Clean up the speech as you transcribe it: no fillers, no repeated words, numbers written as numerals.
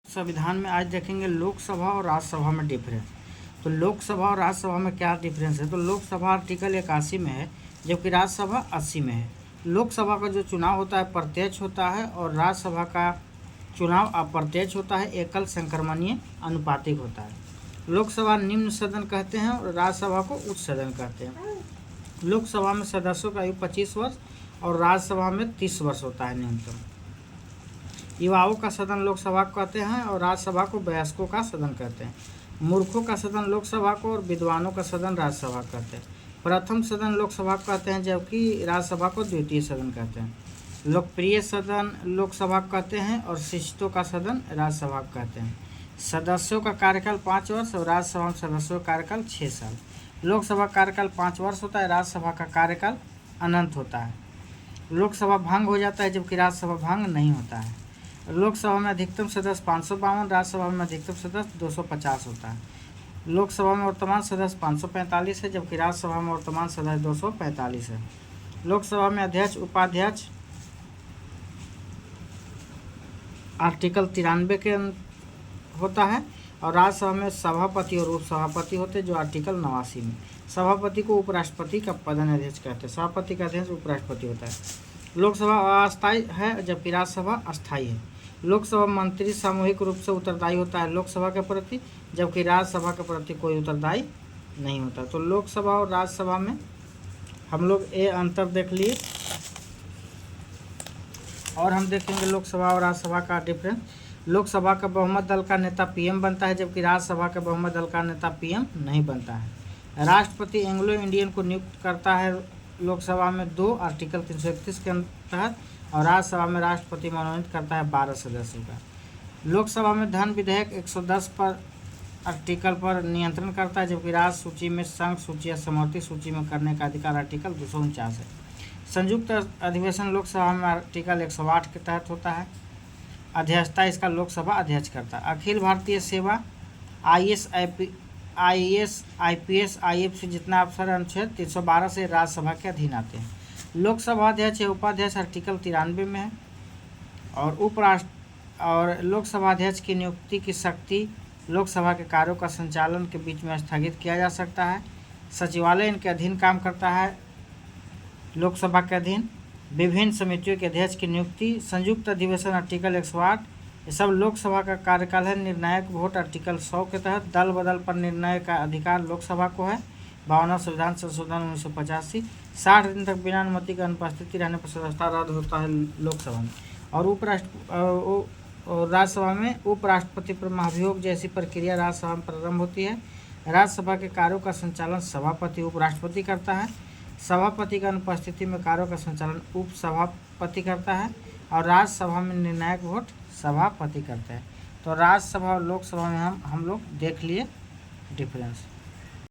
संविधान में आज देखेंगे लोकसभा और राज्यसभा में डिफरेंस। तो लोकसभा और राज्यसभा में क्या डिफरेंस है? तो लोकसभा आर्टिकल 81 में है, जबकि राज्यसभा 80 में है। लोकसभा का जो चुनाव होता है प्रत्यक्ष होता है और राज्यसभा का चुनाव अप्रत्यक्ष होता है, एकल संक्रमणीय अनुपातिक होता है। लोकसभा निम्न सदन कहते हैं और राज्यसभा को उच्च सदन कहते हैं। लोकसभा में सदस्यों का आयु 25 वर्ष और राज्यसभा में 30 वर्ष होता है न्यूनतम। युवाओं का सदन लोकसभा को कहते हैं और राज्यसभा को वयस्कों का सदन कहते हैं। मूर्खों का सदन लोकसभा को और विद्वानों का सदन राज्यसभा कहते हैं। प्रथम सदन लोकसभा को कहते हैं, जबकि राज्यसभा को द्वितीय सदन कहते हैं। लोकप्रिय सदन लोकसभा को कहते हैं और शिष्टों का सदन राज्यसभा को कहते हैं। सदस्यों का कार्यकाल 5 वर्ष और राज्यसभा में सदस्यों का कार्यकाल 6 साल। लोकसभा कार्यकाल 5 वर्ष होता है, राज्यसभा का कार्यकाल अनंत होता है। लोकसभा भंग हो जाता है, जबकि राज्यसभा भंग नहीं होता है। लोकसभा में अधिकतम सदस्य 552, राज्यसभा में अधिकतम सदस्य 250 होता है। लोकसभा में वर्तमान सदस्य 545 है, जबकि राज्यसभा में वर्तमान सदस्य 245 है। लोकसभा में अध्यक्ष उपाध्यक्ष आर्टिकल 93 के होता है और राज्यसभा में सभापति और उपसभापति होते हैं, जो आर्टिकल 89 में। सभापति को उपराष्ट्रपति का पदाध्यक्ष कहते हैं। सभापति का अध्यक्ष उपराष्ट्रपति होता है। लोकसभा अस्थायी है, जबकि राज्यसभा अस्थायी है। लोकसभा मंत्री सामूहिक रूप से उत्तरदायी होता है लोकसभा के प्रति, जबकि राज्यसभा के प्रति कोई उत्तरदायी नहीं होता। तो लोकसभा और राज्यसभा में हम लोग ये अंतर देख लिए और हम देखेंगे लोकसभा और राज्यसभा का डिफरेंस। लोकसभा का बहुमत दल का नेता पीएम बनता है, जबकि राज्यसभा के बहुमत दल का नेता पीएम नहीं बनता है। राष्ट्रपति एंग्लो इंडियन को नियुक्त करता है लोकसभा में 2 आर्टिकल 331 के तहत और राज्यसभा में राष्ट्रपति मनोनीत करता है 12 सदस्यों का। लोकसभा में धन विधेयक 110 पर आर्टिकल पर नियंत्रण करता है, जबकि राज्य सूची में संघ सूची या समवर्ती सूची में करने का अधिकार आर्टिकल 249 है। संयुक्त अधिवेशन लोकसभा में आर्टिकल 108 के तहत होता है। अध्यक्षता इसका लोकसभा अध्यक्ष करता है। अखिल भारतीय सेवा IAS IPS IFC जितना अफसर अनुच्छेद 312 से राज्यसभा के अधीन आते हैं। लोकसभा अध्यक्ष या उपाध्यक्ष आर्टिकल 93 में है और लोकसभा अध्यक्ष की नियुक्ति की शक्ति लोकसभा के कार्यों का संचालन के बीच में स्थगित किया जा सकता है। सचिवालय इनके अधीन काम करता है। लोकसभा के अधीन विभिन्न समितियों के अध्यक्ष की नियुक्ति, संयुक्त अधिवेशन आर्टिकल 108, ये सब लोकसभा का कार्यकाल है। निर्णायक वोट आर्टिकल 100 के तहत दल बदल पर निर्णय का अधिकार लोकसभा को है। 52वां संविधान संशोधन 1985, 60 दिन तक बिना अनुमति की अनुपस्थिति रहने पर सदस्यता रद्द होता है लोकसभा में। और राज्यसभा में उपराष्ट्रपति पर महाभियोग जैसी प्रक्रिया राज्यसभा में प्रारंभ होती है। राज्यसभा के कार्यों का संचालन सभापति उपराष्ट्रपति करता है। सभापति की अनुपस्थिति में कार्यों का संचालन उपसभापति करता है और राज्यसभा में निर्णायक वोट सभापति करते हैं। तो राज्यसभा और लोकसभा में हम लोग देख लिए डिफरेंस।